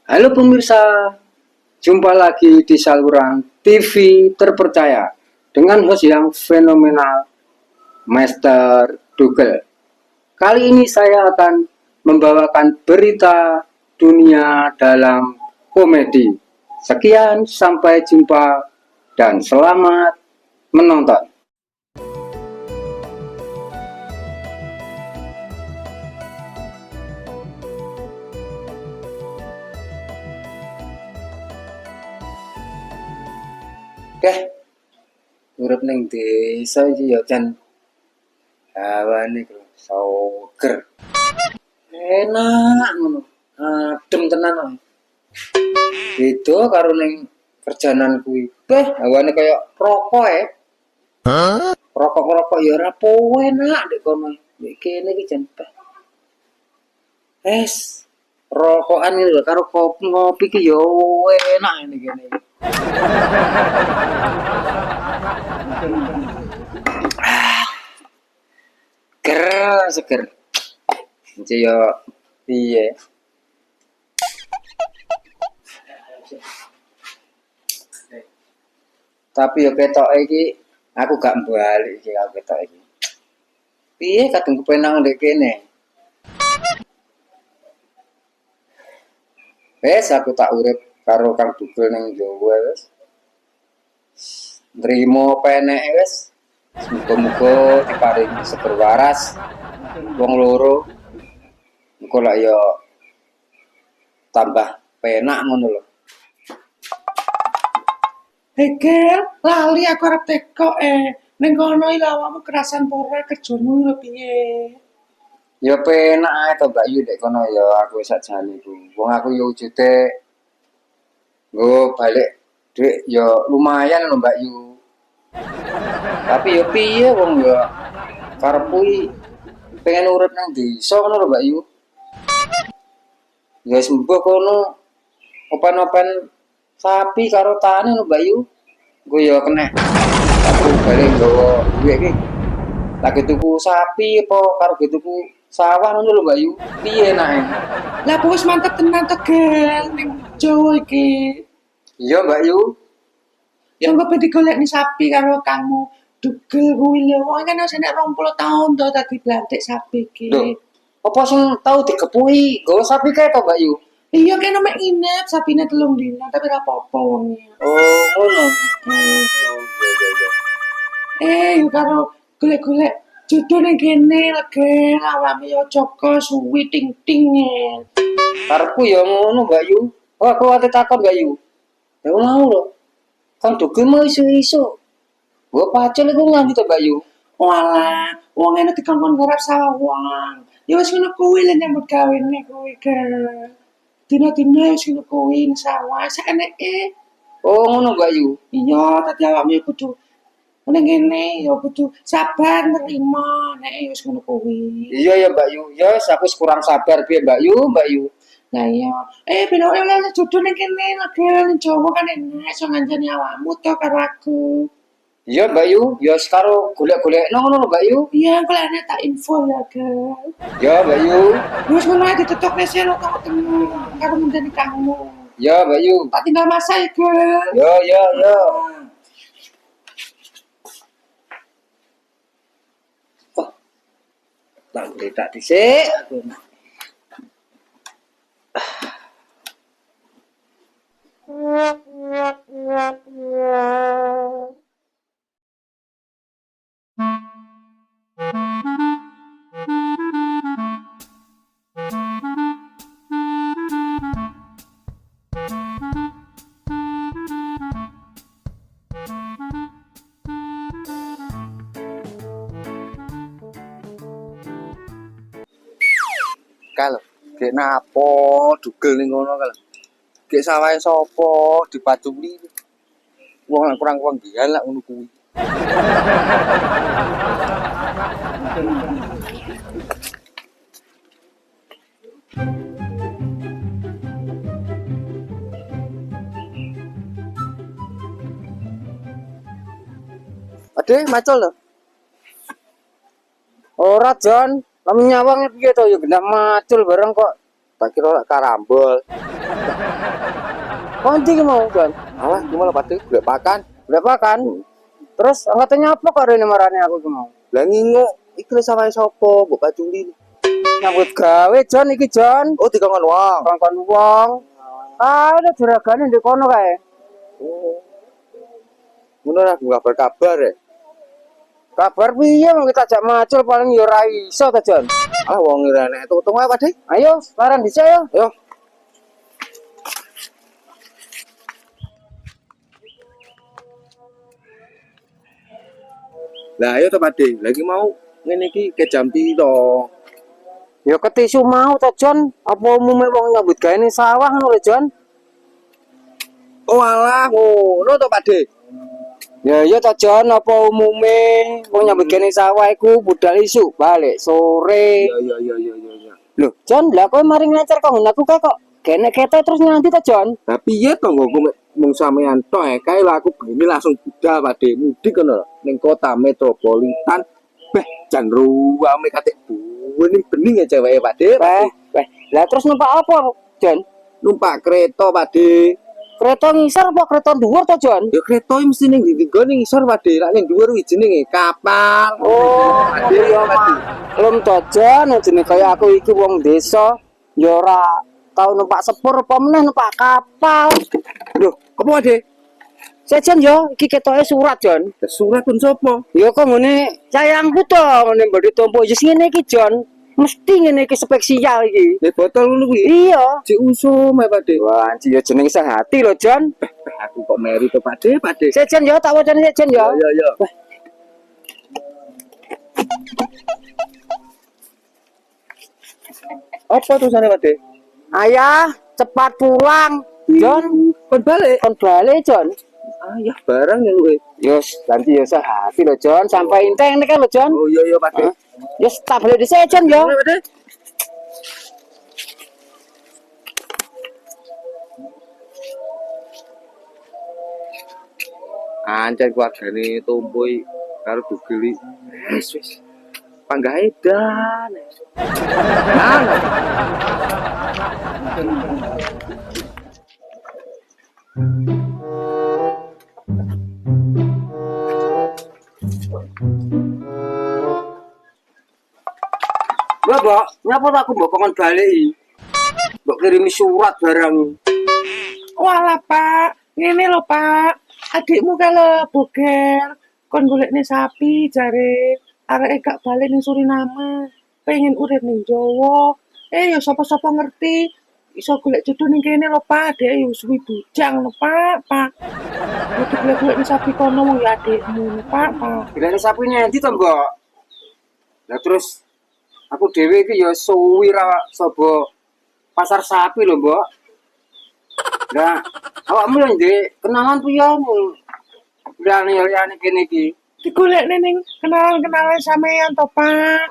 Halo pemirsa, jumpa lagi di saluran TV terpercaya dengan host yang fenomenal, Master Dougal. Kali ini saya akan membawakan berita dunia dalam komedi. Sekian, sampai jumpa dan selamat menonton. Oke, urip ning desa iki ya jan hawane ku seger. Enak ngono. Adem tenan kok. Beda karo ning kerjanan kuwi. Hawane kaya rokok e. Rokok-rokok ya ora enak ndek kono. Ndek kene iki jan es rokokan iki lho karo kopi ngopi iki ya enak ngene kene. Seger. Jadi ya piye? Tapi ya ketoke iki aku gak balik iki aku ketok iki. Piye kadung kepenak ndek kene? Wes aku tak urip karo Kang Dougal ning Jawa wes. Nrimo peneke wes. Muga-muga diparingi seger waras wong loro. Engko lak ya tambah penak ngono lho. Hegel, lali aku arep teko ning kono iki awakmu kerasan pora kerjamu lho piye? Ya penak ae to Mbak Yu nek kono ya aku sakjane iku. Wong aku ya wujude nggo balik dhuwit ya lumayan lho Mbak Yu. Tapi ya piye wong ya karepku pengen urip nang desa ngono lho Mbak Yu. Ya wis mbok kono opan-opan sapi karo tani lho Mbak Yu. Gue ya kena aku balik nggawa duit iki. Lagi tuku sapi apa karo tuku sawah ngono lho Mbak Yu. Piye enake? Lah aku wis mantep tenan Tegel ning Jawa iki. Iya Mbak Yu. Ya engko ben digolekni sapi karo kamu. Dugel kuwi lho, wong kan wis enek 20 taun to dadi blantik sapi iki. Lho, apa sing tau dikepuhi nggawa sapi kae to Mbak Yu? Iya kene mek nginep sapine 3 dina tapi ora apa-apa wonge. Oh, ngono. Yo karo golek-golek jodoh ning kene legen awakmu yo Joko suwi ting-ting. Karepku ya ngono Mbak Yu. Oh, aku ate takon Mbak Yu. Ya mau lho. Kang Dougal mau isu-isu. Gua pacul iku nganti to Mbak Yu. Walah, wong ngene dikongkon garap sawang. Ya wis ngono kuwi lho nyambut gawene kuwi, Ger. Dina-dina wis ngono kuwi ning sawah sakeneke. Oh, ngono Mbak Yu. Iya, dadi awakmu ya kudu ning kene ya kudu sabar nerima nek wis ngono kuwi. Iya ya Mbak Yu. Ya wis aku kurang sabar piye Mbak Yu, Mbak Yu. Lah iya, ben oleh jodoh ning kene lagi ning Jawa kan enak iso ngancani awakmu to karo aku. Iya Mbak Yu, ya sekaro golek-golek ngono lho Mbak Yu. Iya, engko lek enek tak info ya, Ger. Ya Mbak Yu. Wis ngono ae ditutuk nesen kok ketemu karo mendeni kamu. Ya Mbak Yu. Tak tinggal masak ya, Ger. Ya. Oh, tak dhisik aku. Kalau gek napo Dougal ning ngono kalau gek sawahe sapa dipaculi wong kurang penggian lak ngono kuwi. Ade macul lho. Ora Jon, Lam nyawang piye to ya gendak macul bareng kok tak kira lak karambol. Konti ki mau, Jon. Alah, gimana Pakde? Golek pakan. Berapa kan? Terus angkatnya apa kok rene marane aku ki mau? Lah nginguk, iki lho sawahe sapa? Mbok paculi. Nyambut gawe Jon iki Jon. Oh, dikongkon wong. Kongkon wong. Ah, ada juragane ndek kono kae. Oh. Ngono lah kabar kabar ya. Kabar piye mau kita ajak macul paling yo ora iso ta Jon. Ah, wong ngirane tutung ae Pakde. Ayo, laran dhisik yo. Yo. Lah ayo to Pakde, lagi mau ngene iki ke jam piro? Yo ketisu mau ta Jon. Apa umume wong nyambut gawe ning sawah ngono lho Jon. Oh alah, ngono to Pakde. Ya iya ta Jon, apa umume wong nyambut gawe ning sawah iku budal isuk balik sore. Iya. Loh, Jon, lah kowe mari ngecer kok aku kae kok kene kete terus nganti ta Jon. Lah piye to nggo mung sampean tok kae lah aku begini langsung budal Pakde mudik ngono ning kota metropolitan. Beh, jan ruwame katik buweni bening ya ceweke Pakde. Weh, lah terus numpak apa Jon? Numpak kereta Pakde. Kereta ngisor apa kereta dhuwur ta Jon? Ya kereta iki mesti ning ndi ning isor Pakde, lak ning dhuwur iki jenenge kapal. Oh, Pakde iya Pakde. Belum ta Jon, jenenge kaya aku iki wong desa, ya ora tau numpak sepur apa meneh numpak kapal. Loh, apa Pakde? Sejen yo, iki ketoke surat Jon. Surat pun sapa? Ya kok ngene sayangku to, ngene mbok tompo yes ngene iki Jon. Mesti ngene iki spesial iki. Nek botol ngono kuwi. Iya. Diusum ae Pakde. Wah, anci yo jeneng sehati lho Jon. Aku kok meri to Pakde. Sejen yo, tak wacane sejen yo. Ya. Apa tulisane Pakde? Ayah, cepat pulang. Jon, Kon balik. kon balik Jon. Ayah barang ya lu. Yos, nanti yo sehati lho Jon, sampai inteng nek lho Jon. Oh iya Pakde. Yos, tak balik di sejen yo. Pakde. Anjen keluargane tumpui karo dugeli. Wis. Panggah edan. Nah. Lho, Mbok, nyapa tak aku mbok kon balik iki? Mbok kirimi surat barang. Walah Pak, ngene lho Pak. Adikmu kalau boger kon golekne sapi jare areke gak balik ning Suriname. Pengen urip ning Jawa. Ya sapa-sapa ngerti iso golek jodoh ning kene lho Pak. Adike yo suwi bujang lho Pak. Yo golek sapi kono wong ya adikmu lho Pak. Bilane sapine endi to, Mbok? Lah terus aku dhewe iki ya suwi ra sapa pasar sapi lho, Mbok. Lah, awakmu lho ndek kenalan piye mung liyane kene iki? Digolekne ning kenalan-kenalan sampean to Pak.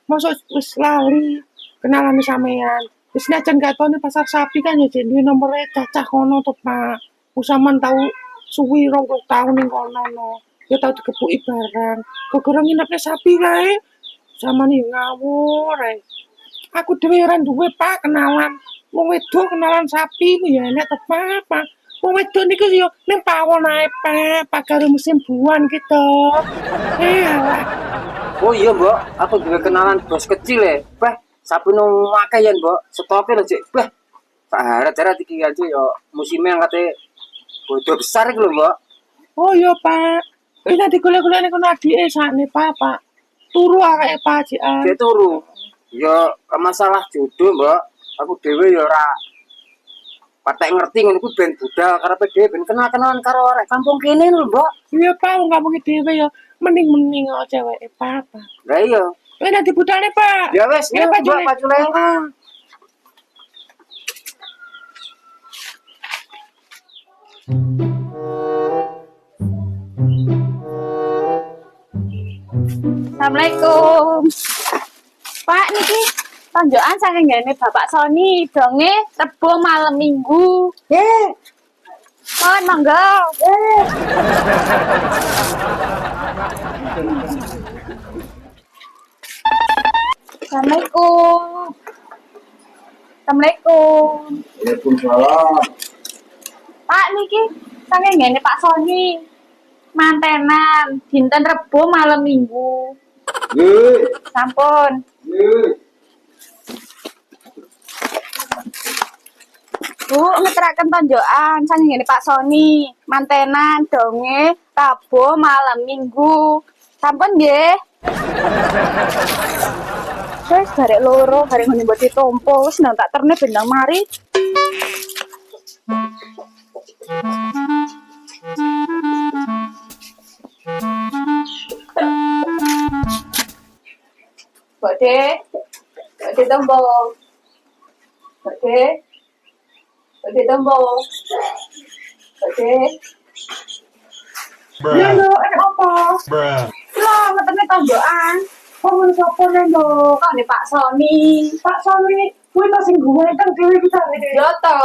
Mosok wis lali kenalan sampean. Wis najan gatone pasar sapi kan ya duwe nomore cacah kono to Pak. Usaman tau suwi 20 tahun ning kono no. Ya tau dikepuki barang. Gara-gara nginepne sapi kae. Samane yo ngawur ae. Aku dhewe ora duwe Pak kenalan. Wong wedok kenalan sapi ku ya enek to Pak. Wong wedok niku yo ning pawon ae Pak karo musim buan gitu. Alah. Oh iya, Mbok, aku juga kenalan bos kecil ya. Beh, sapi nang akeh yen, Mbok. Stoke lho, Cik. Beh. Tak harap-harap iki aja yo musime yang kate bodo besar iki lho, Mbok. Oh iya Pak. Wis nanti golek-golek ning kono adike sakne Pak. Turu areke Pak jikan. Dia turu. Yo masalah jodoh, Mbok. Aku dhewe yo ora patek ngerti ngono ku ben budal karepe dhewe ben kenal-kenalan karo arek kampung kene lho, Mbok. Iya Pak, wong kampung dhewe ya mending-mending kok ceweke Pak. Lah iya. Wis nanti budalne Pak. Ya wis, Ngene Mbok pacule. pacule. Assalamualaikum. Pak niki tonjokan saking ngene Bapak Sony donge Rebo malam Minggu. Mohon monggo. Assalamualaikum. Assalamualaikum. Waalaikumsalam. Pak niki saking ngene Pak Sony. Mantenan dinten Rebo malam Minggu. Ye, Sampun. ye. Bu, ngeteraken tonjokan saking ngene Pak Sony. Mantenan donge Rebo malam Minggu. Sampun nggih. Wes barek loro, bareng ngene mbok ditompo, wis nang tak terne bendang mari. Bode, bode tombo. Bode. Bode tombo. Bode. Ya lho, apa? Lho, ngeterne tonjokan. Kamu sapa lho? Kok nih Pak Sony. Pak Sony, kuwi masih gue kan dhewe kita iki. Yo to.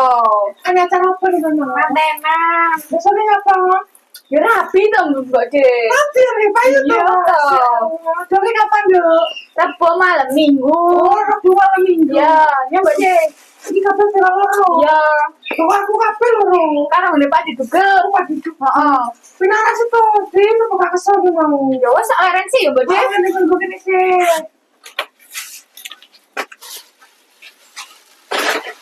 Ana acara apa nih kono? Mantenan. Besok apa? Ya rapi dong Mbak De. Nanti nih, payu Iya, toh. Jadi kapan lho? Rebo malam Minggu. Oh, Rabu malam Minggu. Ya, ya Mbak De. Iki kapan kira loro? Ya, Tuh aku kapan loro? karena udah Pak digegel. Aku pagi tuh. Heeh. Pinara sih tuh, din apa gak kesel nih mau? Ya wes sak leren sih ya Mbak De. Dia ini kan begini sih.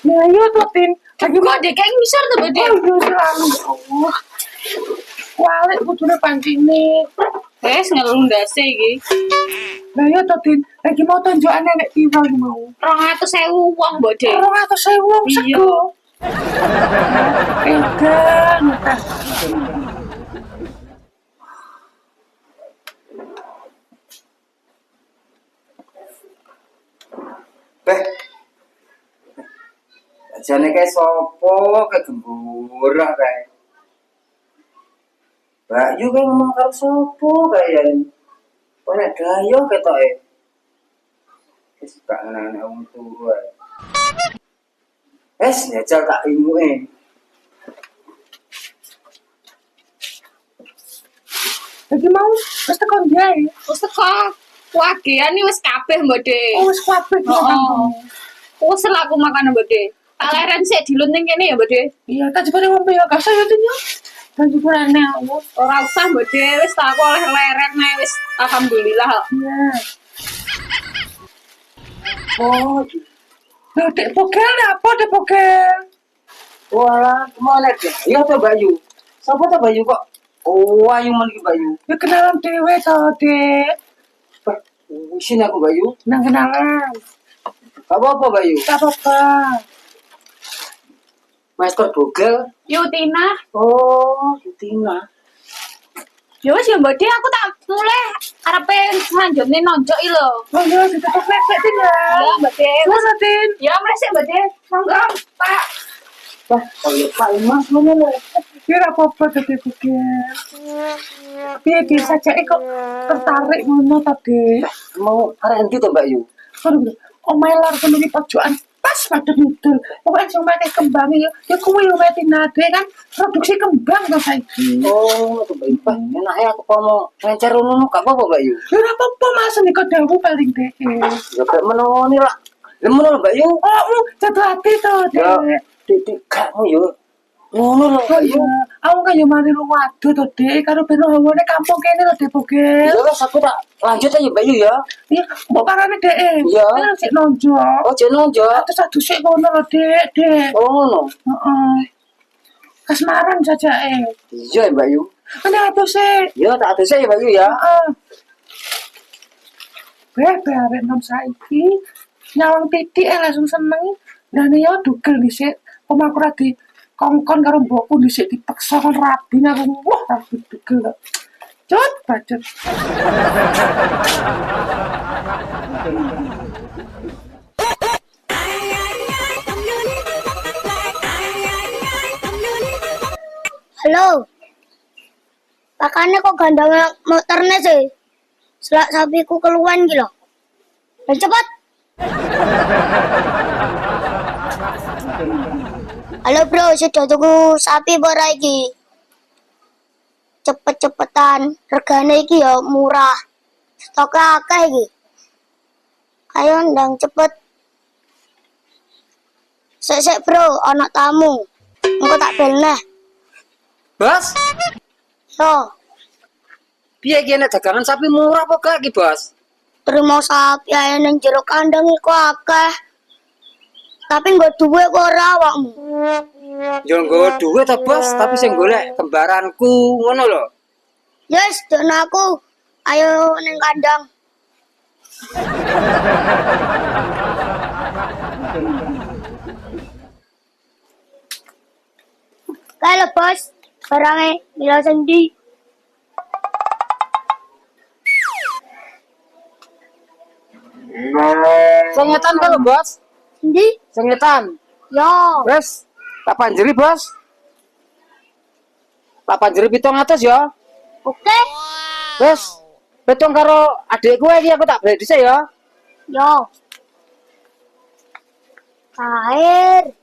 Nah, iya tuh, Tin. Lagi Kok dek kayak misar tuh Mbak De. oh, iya, selalu. Allah. Walik kudune pancine. Wes ngelundase iki. Nah, iya tuh, Tin. Lagi mau tunjukan nenek tiba mau. 200.000 wong Mbak De. Orang atau saya wong Iya. sego. Edan. Beh. Jane kae sapa kegembura kae. Mbak Yu kae ngomong karo sapa kae ya. Ora dayo ketoke. Wis gak ana wong turu ae. Wes njajal tak imuke. Lagi mau wis tekan jae. Wes teko wagean iki wis kabeh Mbak De. Oh, wis kabeh. Heeh. Wes laku makan Mbak De. Tak leren sik dilun ning kene ya Mbak De. Iya, tak jebule ngombe ya gak saya tuh. Dan juga aneh Allah. Ora usah Mbak De, wis tak aku oleh leren ae wis alhamdulillah. Iya. Oh. Lah dek pogel apa dek pogel? Walah, kemana deh? Iya tuh Mbak Yu. Sapa tuh Mbak Yu kok? Oh, ayu men iki Mbak Yu. Ya kenalan dhewe to, Dek. Bah, wisin aku Mbak Yu. Nang kenalan. Gak apa-apa Mbak Yu. Tak apa-apa. Master Bogel. Yo Tina, Oh, Tina. yo wis ya Mbak De aku tak mulai arepe manjone nonjok iki lho. Oh iya, ditutup lepek Tin ya. Ya Mbak De. Mana Tin? Ya mresik Mbak De. Monggo, Pak. Bah, kalau Pak Imas ngono lho. Ya ora apa-apa dek pogel. Piye bisa jake kok tertarik ngono to, Dek? Mau arek endi to Mbak Yu? Aduh, omae lar kene iki pojokan pas pada ngidul. Pokoke sing mate kembang ya kuwi yo mate nade kan produksi kembang to saiki. Oh, tuh Mbak Yu. Bah, enake aku mau ngencer ngono gak apa-apa Mbak Yu. Ya ora apa-apa Mas nika dawu paling Dek. Ya kayak menoni lah. Lemun lho Mbak Yu. Oh, jatuh hati to, Ya, Dek. titik kamu yo. Ngono lho Oh Mbak Yu. iya, aku kan yo mari lu waduh to, Dek, karo ben hawane kampung kene lho, Dek Bogel. Ya wes aku tak lanjut aja Mbak Yu ya. Iya, mbok parane Dek. Iya. Kan sik nonjok. Oh, jeneng jo. Terus adu sik ngono lho, Dek, Dek. Oh, ngono. Heeh. Kasmaran saja Iya Mbak Yu. Ana apa sih? Ya tak ada saya Mbak Yu ya. Heeh. Arek nom saiki nyawang titik langsung seneng. Lah ya dugel dhisik. Pemaku ra di kongkon karo mbokku dhisik dipaksa kon rabi aku. Wah, rabi dugel kok. Cut, bacot. Halo. Pakane kok gandangnya motornya sih. Selak sapiku keluhan gitu. Dan cepet. Halo bro, sudah tunggu sapi bara iki. Cepet-cepetan, regane iki ya murah. Stoknya akeh iki. Ayo ndang cepet. Sik bro, ana tamu. Engko tak bel neh. Bos, Yo, piye iki nek dagangan sapi murah apa gak iki, Bos? terima sapi ae ning jero kandang iku akeh. Tapi nggo duwe kok ora awakmu. Yo nggawa duit to, Bos, tapi sing golek kembaranku ngono lho. Yes, dono aku. Ayo ning kandang. Kalau bos, barangnya mila sendi. Sengetan kalau, Bos. Sendi? Sengetan. Yo, Wes, tak panjeri, Bos. Tak panjeri 700 ya. oke. Wes, betung karo adik gue iki aku tak beli dhisik ya. Yo. Air.